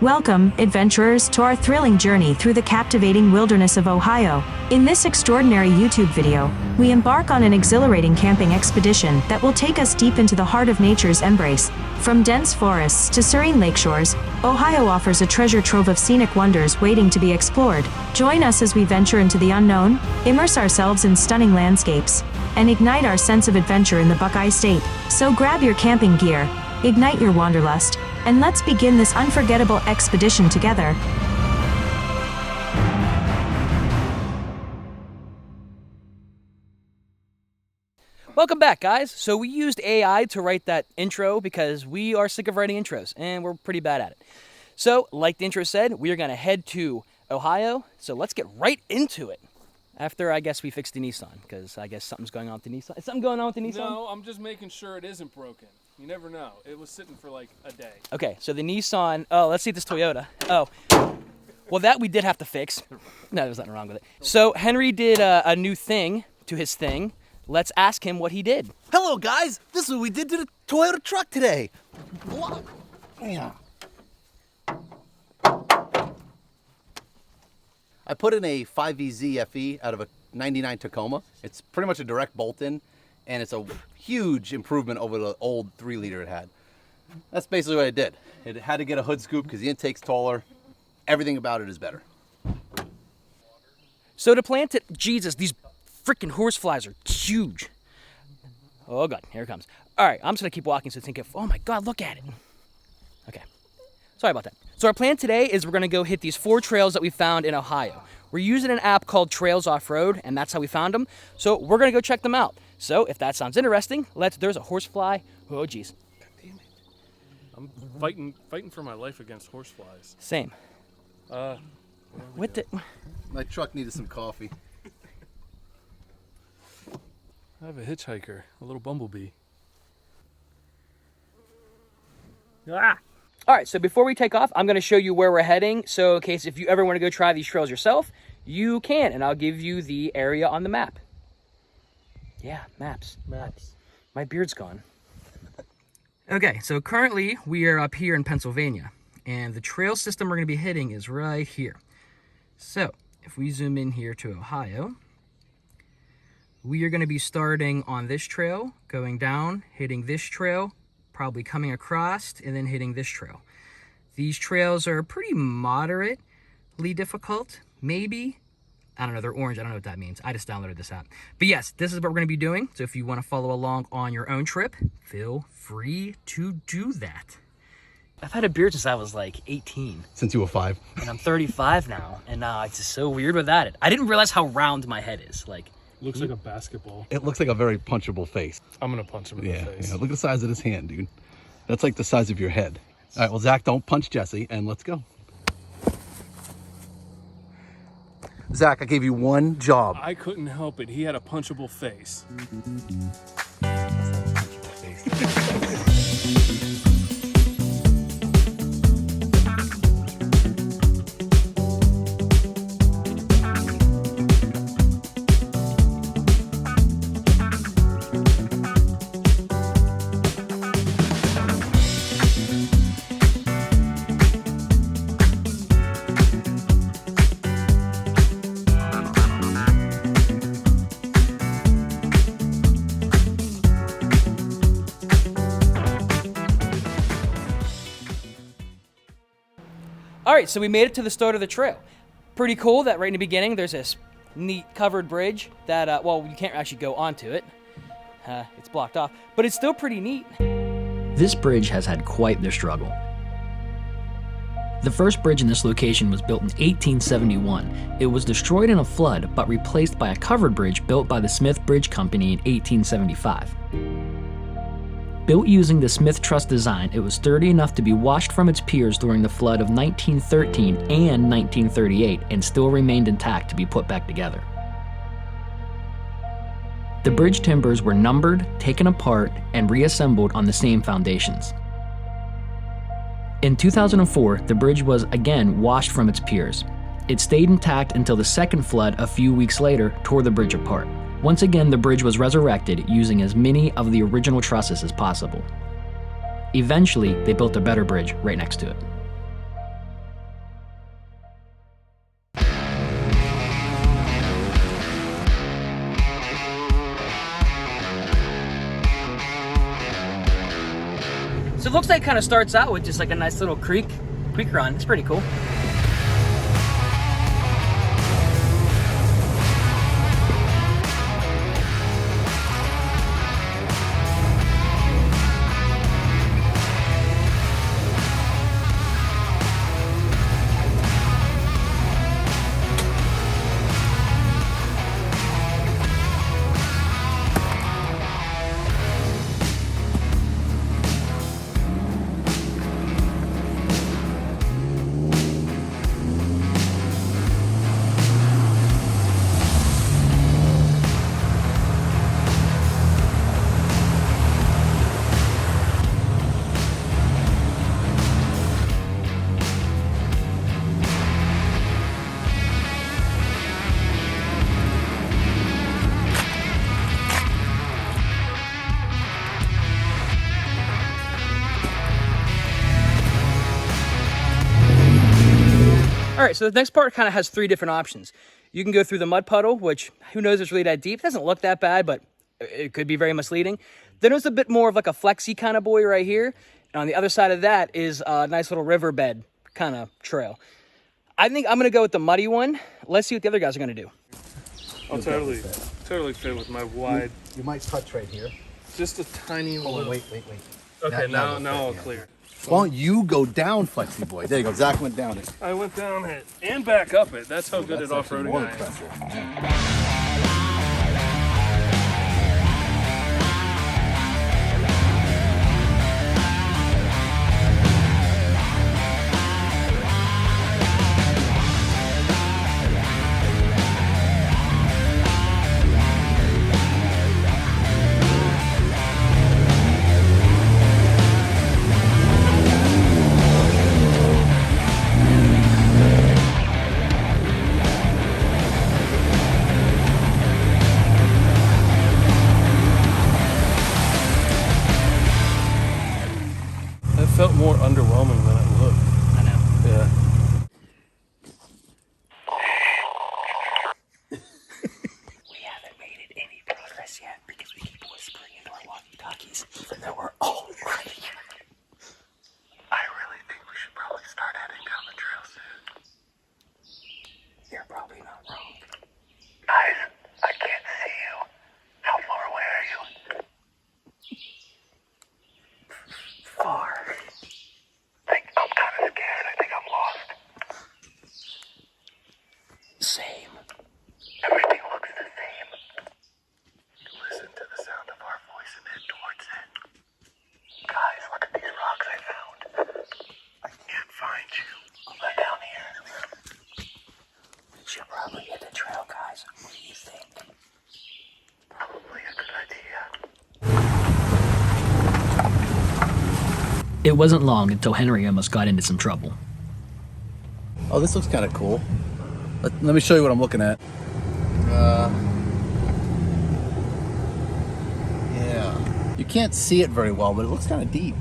Welcome, adventurers, to our thrilling journey through the captivating wilderness of Ohio. In this extraordinary YouTube video, we embark on an exhilarating camping expedition that will take us deep into the heart of nature's embrace. From dense forests to serene lakeshores, Ohio offers a treasure trove of scenic wonders waiting to be explored. Join us as we venture into the unknown, immerse ourselves in stunning landscapes, and ignite our sense of adventure in the Buckeye State. So grab your camping gear, ignite your wanderlust, and let's begin this unforgettable expedition together. Welcome back, guys. So we used AI to write that intro because we are sick of writing intros, and we're pretty bad at it. So, like the intro said, we are going to head to Ohio, so let's get right into it. After, I guess, we fix the Nissan, because I guess something's going on with the Nissan. Is something going on with the Nissan? No, I'm just making sure it isn't broken. You never know. It was sitting for like a day. Okay, so the Nissan, let's see this Toyota. Well, that we did have to fix. No, there's nothing wrong with it. So Henry did a new thing to his thing. Let's ask him what he did. Hello, guys. This is what we did to the Toyota truck today. Yeah. I put in a 5VZ FE out of a 99 Tacoma. It's pretty much a direct bolt-in, and it's a huge improvement over the old 3-liter it had. That's basically what I did. It had to get a hood scoop because the intake's taller. Everything about it is better. So to plant it, Jesus, these freaking horseflies are huge. Oh God, here it comes. All right, I'm just gonna keep walking so think of, oh my God, look at it. Okay, sorry about that. So our plan today is we're gonna go hit these 4 trails that we found in Ohio. We're using an app called Trails Offroad, and that's how we found them. So we're gonna go check them out. So if that sounds interesting, there's a horsefly. Oh geez. God damn it. I'm fighting for my life against horseflies. Same. What the? My truck needed some coffee. I have a hitchhiker, a little bumblebee. Ah! All right, so before we take off, I'm gonna show you where we're heading. So in case if you ever wanna go try these trails yourself, you can, and I'll give you the area on the map. Yeah, maps. My beard's gone. Okay, so currently we are up here in Pennsylvania, and the trail system we're gonna be hitting is right here. So if we zoom in here to Ohio, we are gonna be starting on this trail, going down, hitting this trail, probably coming across, and then hitting this trail. These trails are pretty moderately difficult, maybe. I don't know, they're orange, I don't know what that means. I just downloaded this app. But yes, this is what we're gonna be doing. So if you wanna follow along on your own trip, feel free to do that. I've had a beard since I was like 18. Since you were 5. And I'm 35 now, and it's just so weird without it. I didn't realize how round my head is. Looks like a basketball. It looks like a very punchable face. I'm gonna punch him in the face. Yeah, look at the size of his hand, dude. That's like the size of your head. All right, well, Zach, don't punch Jesse, and let's go. Zach, I gave you one job. I couldn't help it. He had a punchable face. All right, so we made it to the start of the trail. Pretty cool that right in the beginning there's this neat covered bridge that, well, you can't actually go onto it. It's blocked off, but it's still pretty neat. This bridge has had quite the struggle. The first bridge in this location was built in 1871. It was destroyed in a flood, but replaced by a covered bridge built by the Smith Bridge Company in 1875. Built using the Smith Truss design, it was sturdy enough to be washed from its piers during the flood of 1913 and 1938 and still remained intact to be put back together. The bridge timbers were numbered, taken apart, and reassembled on the same foundations. In 2004, the bridge was again washed from its piers. It stayed intact until the second flood a few weeks later tore the bridge apart. Once again, the bridge was resurrected using as many of the original trusses as possible. Eventually, they built a better bridge right next to it. So it looks like it kind of starts out with just like a nice little creek run. It's pretty cool. All right, so the next part kind of has 3 different options. You can go through the mud puddle, which who knows it's really that deep. It doesn't look that bad, but it could be very misleading. Then there's a bit more of like a flexy kind of boy right here. And on the other side of that is a nice little riverbed kind of trail. I think I'm going to go with the muddy one. Let's see what the other guys are going to do. I'll totally fit with my wide. You might touch right here. Just a tiny little. Wait. Okay, now I'll clear. Why don't you go down, Flexi Boy? There you go. Zach went down it. I went down it and back up it. That's how good at off-roading I am. Impressive. It felt more underwhelming than it looked. I know. Yeah. We haven't made it any progress yet because we keep whispering into our walkie-talkies, even though we're all right here. I really think we should probably start heading down the trail soon. You're probably not wrong. Guys, I can't see you. How far away are you? Far. I'm kind of scared. I think I'm lost. Same. Everything looks the same. Listen to the sound of our voice and head towards it. Guys, look at these rocks I found. I can't find you. They're down here. We should probably hit the trail, guys. What do you think? Probably a good idea. It wasn't long until Henry almost got into some trouble. Oh, this looks kind of cool. Let me show you what I'm looking at. Yeah. You can't see it very well, but it looks kind of deep.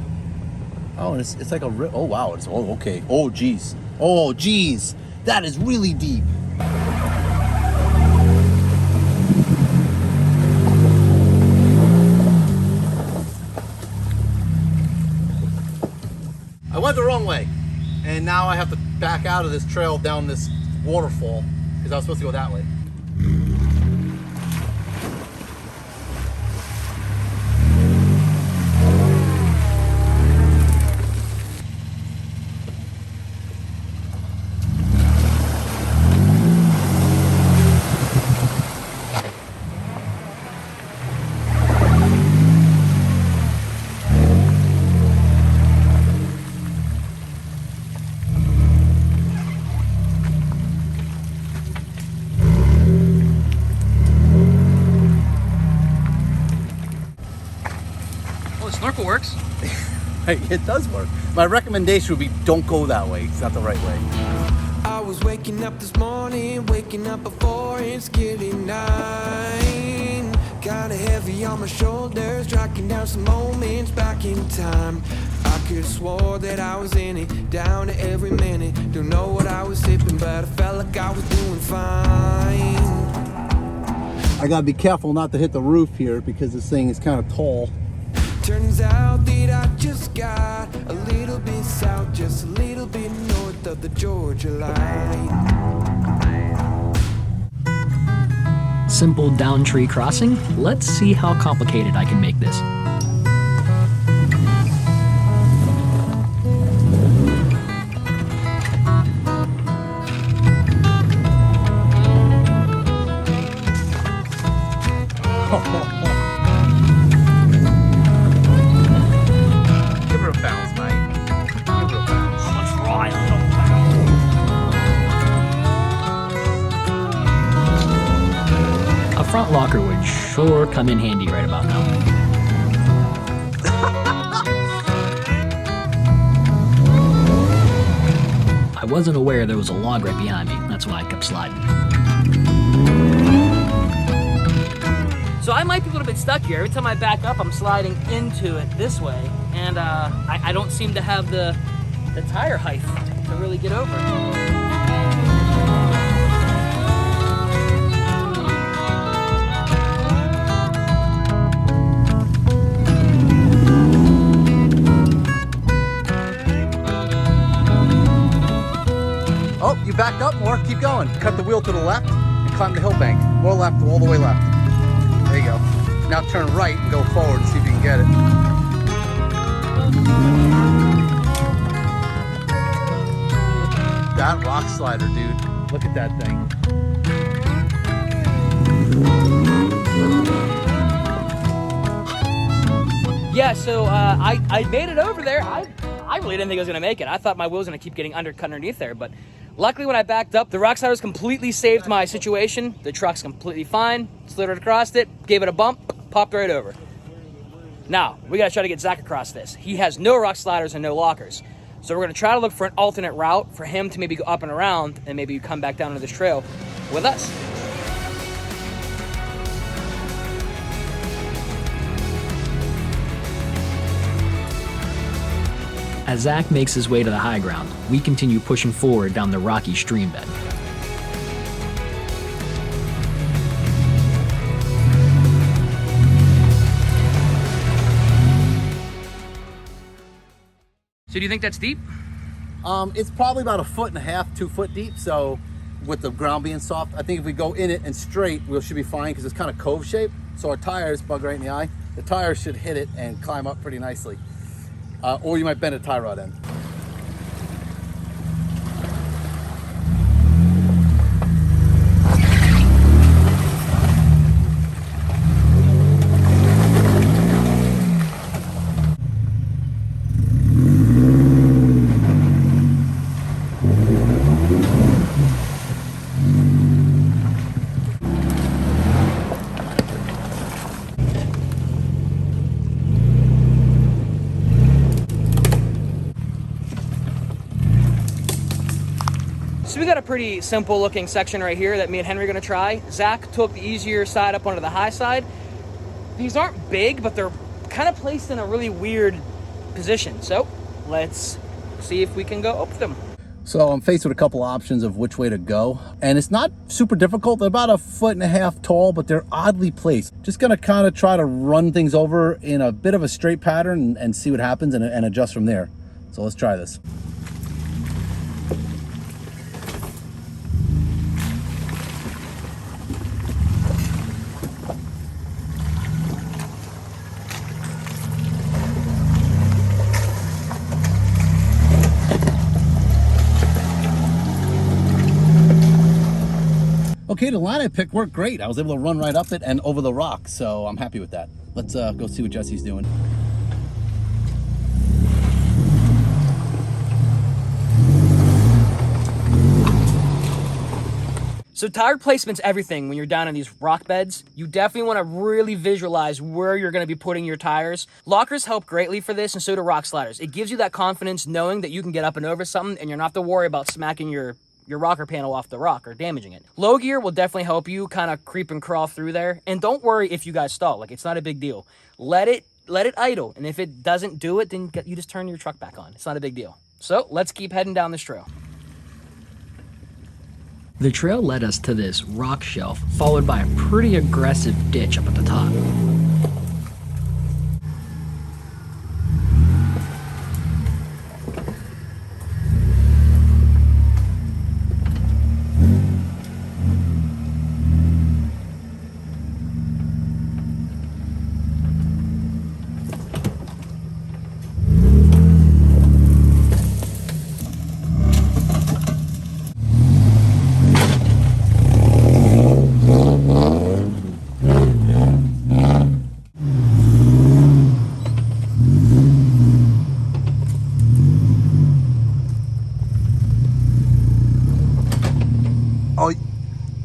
Oh, and it's like a oh wow, okay. Oh geez. That is really deep. I went the wrong way, and now I have to back out of this trail down this waterfall because I was supposed to go that way. Snorkel works. It does work. My recommendation would be don't go that way. It's not the right way. I was waking up this morning, waking up before it's getting 9. Kinda heavy on my shoulders, tracking down some moments back in time. I could have swore that I was in it, down to every minute. Don't know what I was sipping, but I felt like I was doing fine. I gotta be careful not to hit the roof here because this thing is kind of tall. Turns out that I just got the Georgia line. Simple down tree crossing? Let's see how complicated I can make this. Give her a bounce, mate. Give her a bounce. Let's try a little bounce. A front locker would sure come in handy right about now. I wasn't aware there was a log right behind me. That's why I kept sliding. So I might be a little bit stuck here. Every time I back up, I'm sliding into it this way, and I don't seem to have the tire height to really get over. Oh, you backed up more. Keep going. Cut the wheel to the left and climb the hill bank. More left, all the way left. There you go. Now turn right and go forward and see if you can get it. That rock slider, dude. Look at that thing. Yeah, so I made it over there. I really didn't think I was gonna make it. I thought my wheel was gonna keep getting undercut underneath there, but luckily when I backed up, the rock sliders completely saved my situation. The truck's completely fine. Slid right across it, gave it a bump, popped right over. Now, we gotta try to get Zach across this. He has no rock sliders and no lockers. So we're gonna try to look for an alternate route for him to maybe go up and around and maybe come back down to this trail with us. As Zach makes his way to the high ground, we continue pushing forward down the rocky stream bed. So do you think that's deep? It's probably about 1.5 feet, 2 foot deep. So with the ground being soft, I think if we go in it and straight, we should be fine because it's kind of cove shaped. So our tires, bug right in the eye, the tires should hit it and climb up pretty nicely. Or you might bend a tie rod end. So we got a pretty simple looking section right here that me and Henry are gonna try. Zach took the easier side up onto the high side. These aren't big, but they're kind of placed in a really weird position. So let's see if we can go up them. So I'm faced with a couple options of which way to go. And it's not super difficult. They're about 1.5 feet tall, but they're oddly placed. Just gonna kind of try to run things over in a bit of a straight pattern and see what happens and adjust from there. So let's try this. Okay, the line I picked worked great. I was able to run right up it and over the rock, so I'm happy with that. Let's go see what Jesse's doing. So tire placement's everything when you're down in these rock beds. You definitely want to really visualize where you're going to be putting your tires. Lockers help greatly for this, and so do rock sliders. It gives you that confidence knowing that you can get up and over something and you're not have to worry about smacking your rocker panel off the rock or damaging it. Low gear will definitely help you kind of creep and crawl through there. And don't worry if you guys stall. Like, it's not a big deal. Let it idle. And if it doesn't do it, then you just turn your truck back on. It's not a big deal. So let's keep heading down this trail. The trail led us to this rock shelf, followed by a pretty aggressive ditch up at the top.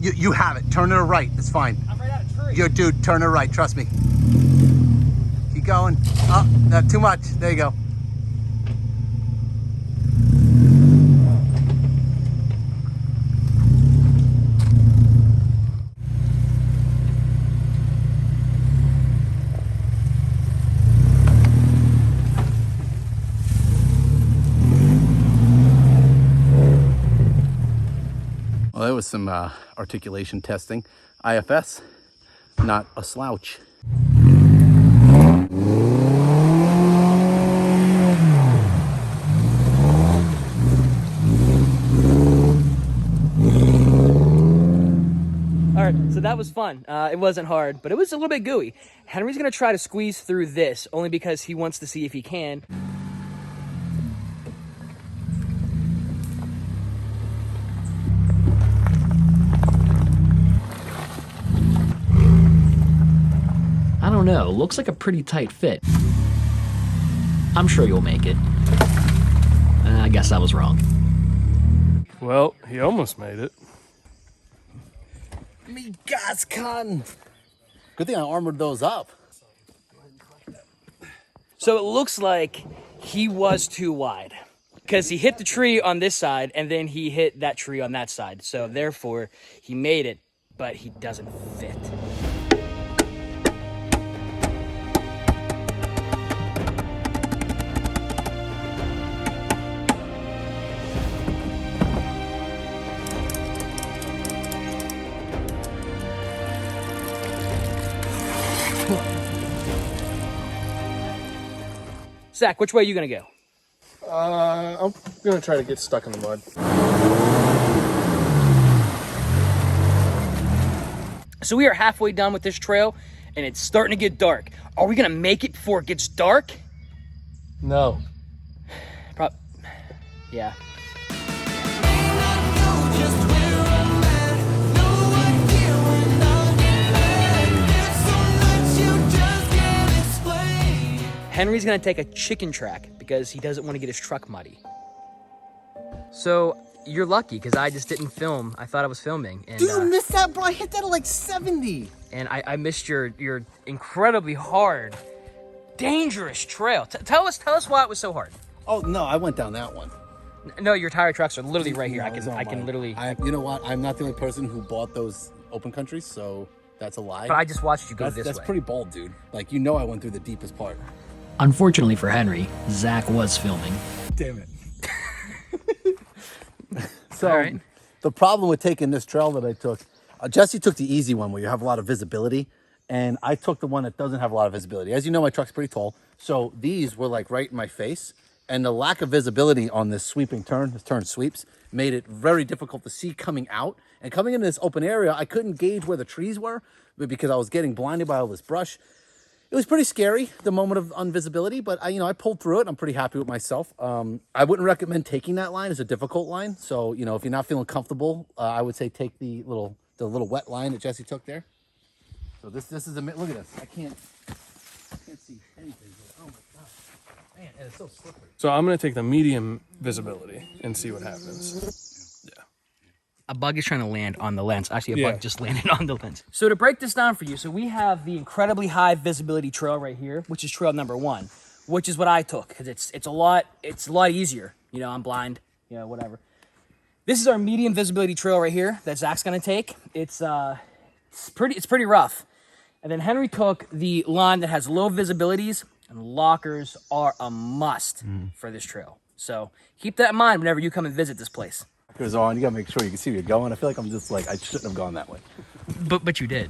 You have it. Turn to the right. It's fine. I'm right at a tree. Yo, dude, turn to the right. Trust me. Keep going. Oh, not too much. There you go. Well, there was some articulation testing. IFS, not a slouch. All right, so that was fun. It wasn't hard, but it was a little bit gooey. Henry's gonna try to squeeze through this, only because he wants to see if he can. I don't know, looks like a pretty tight fit. I'm sure you'll make it. I guess I was wrong. Well, he almost made it. Me gas con. Good thing I armored those up. So it looks like he was too wide, because he hit the tree on this side and then he hit that tree on that side. So therefore, he made it, but he doesn't fit. Zach, which way are you gonna go? I'm gonna try to get stuck in the mud. So we are halfway done with this trail, and it's starting to get dark. Are we gonna make it before it gets dark? No. Yeah. Henry's gonna take a chicken track because he doesn't want to get his truck muddy. So you're lucky because I just didn't film. I thought I was filming. And, Dude, you missed that, bro. I hit that at like 70. And I missed your incredibly hard, dangerous trail. Tell us why it was so hard. Oh no, I went down that one. No, your tire tracks are literally right here. No, I it's can not mine. literally. You know what? I'm not the only person who bought those open countries, so that's a lie. But I just watched you go this way. That's pretty bold, dude. Like, you know I went through the deepest part. Unfortunately for Henry, Zach was filming. Damn it. So, All right. The problem with taking this trail that I took, Jesse took the easy one where you have a lot of visibility, and I took the one that doesn't have a lot of visibility. As you know, my truck's pretty tall, so these were like right in my face, and the lack of visibility on this sweeping turn, this turn sweeps, made it very difficult to see coming out. And coming into this open area, I couldn't gauge where the trees were because I was getting blinded by all this brush. It was pretty scary, the moment of unvisibility, but I pulled through it. I'm pretty happy with myself. I wouldn't recommend taking that line. It's a difficult line. So, if you're not feeling comfortable, I would say take the little wet line that Jesse took there. So this is look at this. I can't see anything. Oh my God. Man, and it's so slippery. So I'm gonna take the medium visibility and see what happens. A bug is trying to land on the lens. Actually, a Yeah. bug just landed on the lens. So to break this down for you, so we have the incredibly high visibility trail right here, which is trail number 1, which is what I took because it's a lot easier. I'm blind, whatever. This is our medium visibility trail right here that Zach's gonna take. It's pretty rough. And then Henry took the line that has low visibilities, and lockers are a must for this trail. So keep that in mind whenever you come and visit this place. Goes on. You gotta make sure you can see where you're going. I feel like I'm just like I shouldn't have gone that way. But you did.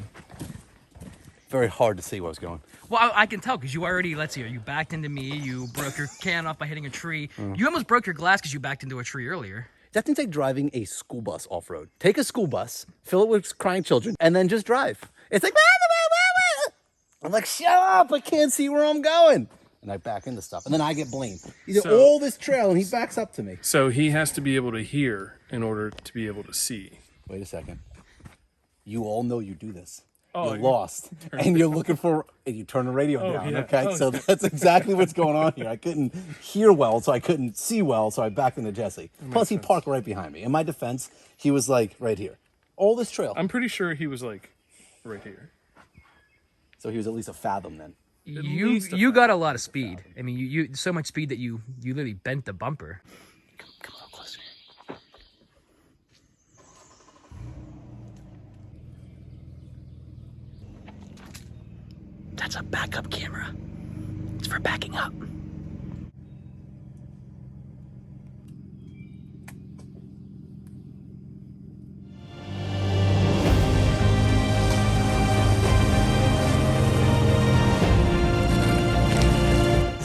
Very hard to see where I was going. Well, I can tell because you already, let's see here, you backed into me, you broke your can off by hitting a tree. You almost broke your glass because you backed into a tree earlier. That's like driving a school bus off-road. Take a school bus, fill it with crying children, and then just drive. It's like, I'm like, shut up, I can't see where I'm going. And I back into stuff, and then I get blamed. He did all this trail, and he backs up to me. So he has to be able to hear in order to be able to see. Wait a second. You all know you do this. Oh, You're lost, and you're looking for, and you turn the radio down, yeah. okay? Oh, So that's exactly what's going on here. I couldn't hear well, so I couldn't see well, so I backed into Jesse. Plus, he parked right behind me. In my defense, he was like right here. Oldest trail. I'm pretty sure he was like right here. So he was at least a fathom then. You got a lot of speed. I mean, you so much speed that you literally bent the bumper. Come a little closer. That's a backup camera. It's for backing up.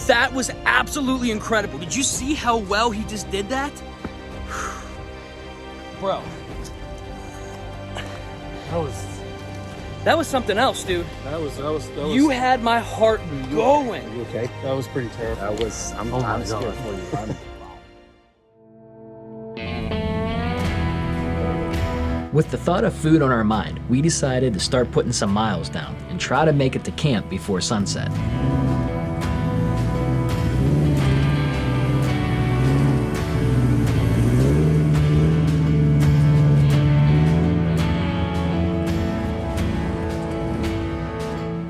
That was absolutely incredible. Did you see how well he just did that? Bro. That was something else, dude. That was You had my heart going. Okay. that was pretty terrible. That was, I'm scared for you. With the thought of food on our mind, we decided to start putting some miles down and try to make it to camp before sunset.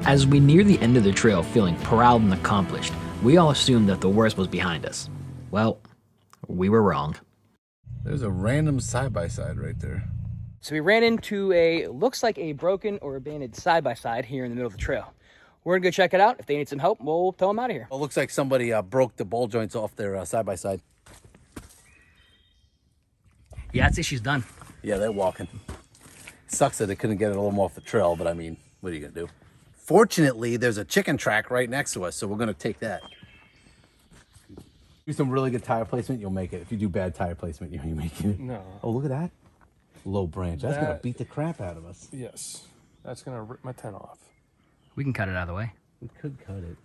As we near the end of the trail feeling proud and accomplished, we all assumed that the worst was behind us. Well, we were wrong. There's a random side-by-side right there. So we ran into looks like a broken or abandoned side-by-side here in the middle of the trail. We're gonna go check it out. If they need some help, we'll tow them out of here. It looks like somebody broke the ball joints off their side-by-side. Yeah, that issue's done. Yeah, they're walking. Sucks that they couldn't get it a little more off the trail, but I mean, what are you gonna do? Fortunately, there's a chicken track right next to us, so we're gonna take that. Do some really good tire placement, you'll make it. If you do bad tire placement, you ain't making it. No. Oh, look at that. Low branch. That's gonna That- beat the crap out of us. Yes. That's gonna rip my tent off. We can cut it out of the way. We could cut it.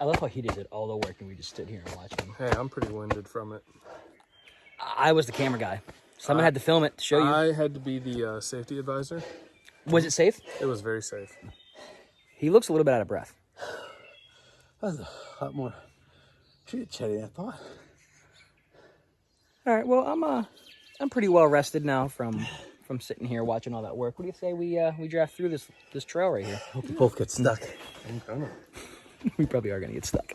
I love how he did all the work and we just stood here and watched him. Hey, I'm pretty winded from it. I was the camera guy. Someone had to film it to show you. I had to be the safety advisor. Was it safe? It was very safe. He looks a little bit out of breath. That was a lot more chit-chatty than I thought. All right, well, I'm pretty well rested now from sitting here watching all that work. What do you say we draft through this trail right here? Hope we both get stuck. I'm gonna. We probably are gonna get stuck.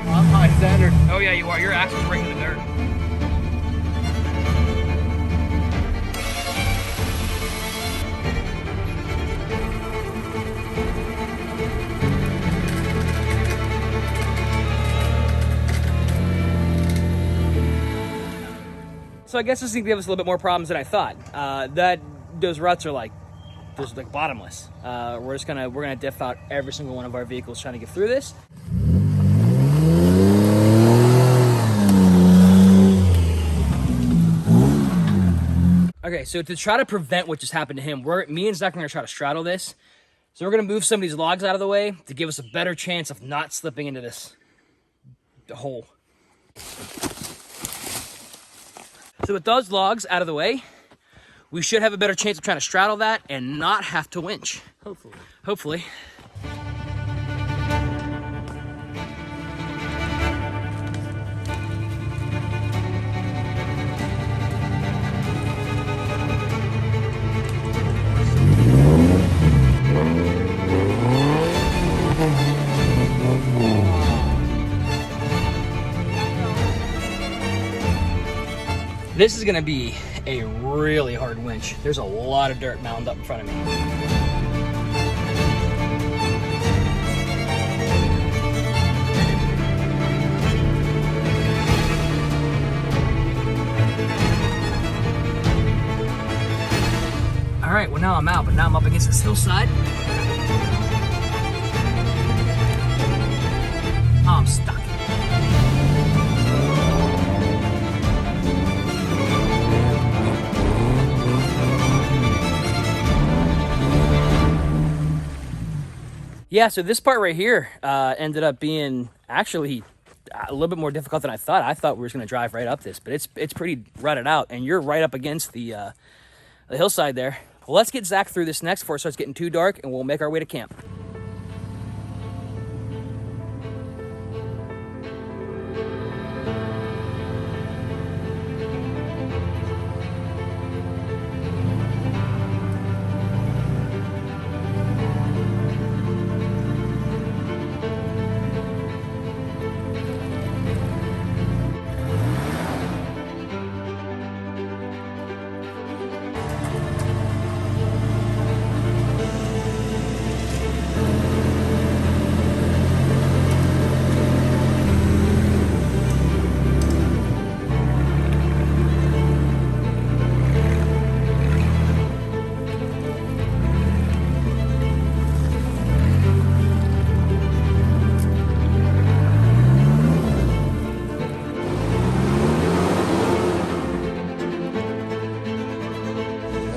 I'm high-centered. Oh yeah, you are. Your axe is right in the dirt. So I guess this is gonna give us a little bit more problems than I thought. Those ruts are like bottomless. We're gonna diff out every single one of our vehicles trying to get through this. Okay, so to try to prevent what just happened to him, me and Zach are gonna try to straddle this. So we're gonna move some of these logs out of the way to give us a better chance of not slipping into this hole. So with those logs out of the way, we should have a better chance of trying to straddle that and not have to winch. Hopefully. Hopefully. This is gonna be a really hard winch. There's a lot of dirt mounded up in front of me. All right, well now I'm out, but now I'm up against this hillside. Yeah, so this part right here ended up being actually a little bit more difficult than I thought. I thought we were just going to drive right up this, but it's pretty rutted out, and you're right up against the hillside there. Well, let's get Zach through this next before it starts getting too dark, and we'll make our way to camp.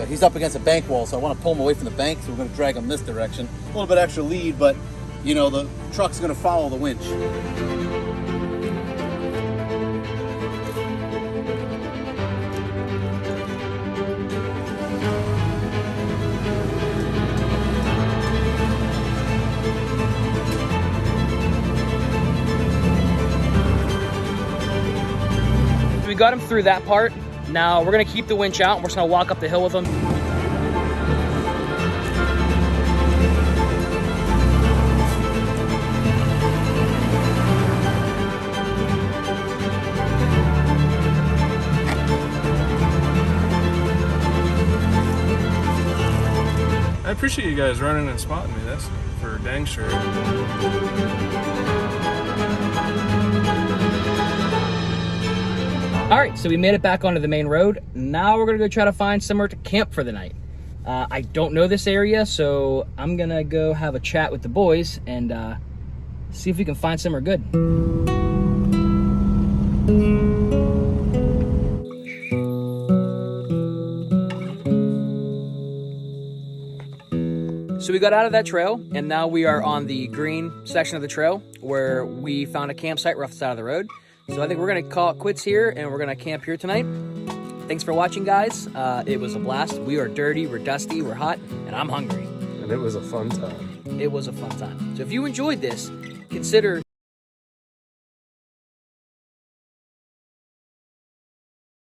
He's up against a bank wall, so I want to pull him away from the bank, so we're going to drag him this direction. A little bit extra lead, but, you know, the truck's going to follow the winch. So we got him through that part. Now we're gonna keep the winch out and we're just gonna walk up the hill with him. I appreciate you guys running and spotting me. That's for dang sure. All right, so we made it back onto the main road. Now we're gonna go try to find somewhere to camp for the night. I don't know this area, so I'm gonna go have a chat with the boys and see if we can find somewhere good. So we got out of that trail, and now we are on the green section of the trail where we found a campsite right off the side of the road. So I think we're gonna call it quits here, and we're gonna camp here tonight. Thanks for watching, guys. It was a blast. We are dirty, we're dusty, we're hot, and I'm hungry. And it was a fun time. It was a fun time. So if you enjoyed this, consider